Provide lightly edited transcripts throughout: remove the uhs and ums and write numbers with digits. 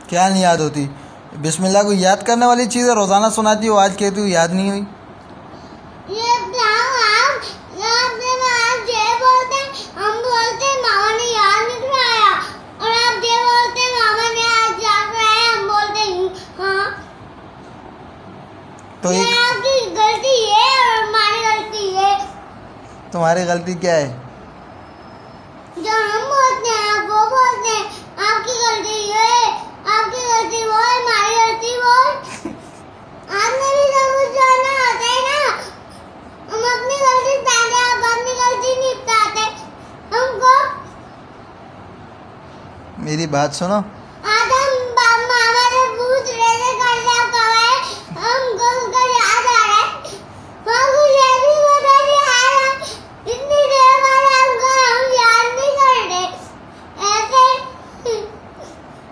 क्या नहीं याद होती? बिस्मिल्लाह को याद करने वाली चीज़ है, रोज़ाना सुनाती हो, आज कहती हो याद नहीं हुई। ये बोलते हम बोलते मामा ने याद नहीं कराया, और आप ये बोलते मामा ने आज याद कराया, हम बोलते हाँ। तो ये आपकी गलती है और हमारी गलती है। तुम्हारी गलती क्या है? जो हम बोलते हैं आप वो बोलते हैं, आपकी गलती है, आपकी गलती वो है, हमारी गलती वो है। आपने भी सब कुछ जानना आता है ना, हम अपनी गलती बताते, आप अपनी गलती नहीं बताते हमको। मेरी बात सुनो। आज हम मामा से पूछ रहे थे कल कब है, हमको उसका याद आ रहा है, हमको ये भी पता नहीं आ रहा, इतनी देर बाद हमको हम याद नहीं कर रहे ऐसे।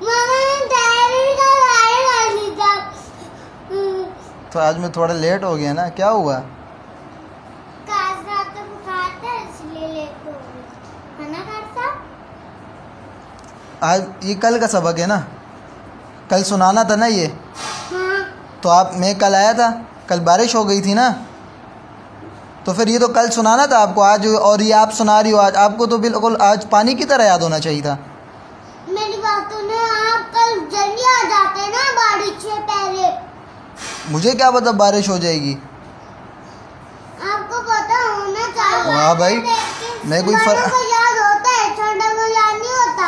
मामा ने तैयारी का गाड़ी कर ली था। तो आज मैं थोड़ा लेट हो गया ना, क्या हुआ? काश रात को बुखार था इसलिए लेट हो गई है ना काश साहब। आज ये कल का सबक है ना, कल सुनाना था ना ये। हाँ तो मैं कल आया था, कल बारिश हो गई थी ना, तो फिर ये तो कल सुनाना था आपको आज, और ये आप सुना रही हो आज। आपको तो बिल्कुल आज पानी की तरह याद होना चाहिए था। मेरी बात सुनो, आप कल जल्दी आ जाते ना बारिश से पहले। मुझे क्या पता बारिश हो जाएगी? आपको पता होना चाहिए। वाह भाई, मैं कोई छोटा को याद होता है, छोटा को याद नहीं होता।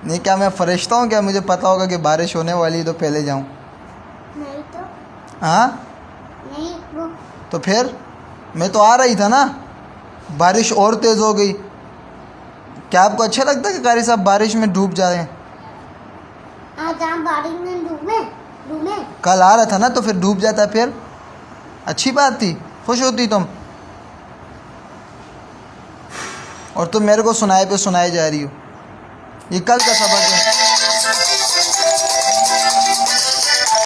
नहीं, क्या मैं फरिश्ता हूँ क्या? मुझे पता होगा कि बारिश होने वाली है तो पहले जाऊँ? नहीं तो हाँ, नहीं वो तो फिर मैं तो आ रही था ना, बारिश और तेज़ हो गई। क्या आपको अच्छा लगता है कि कारी साहब बारिश में डूब जाएं? आज आप बारिश में डूबे डूबे। कल आ रहा था ना, तो फिर डूब जाता, फिर अच्छी बात थी, खुश होती तुम। और तुम मेरे को सुनाए पे सुनाए जा रही हो। ये कल का सबक है।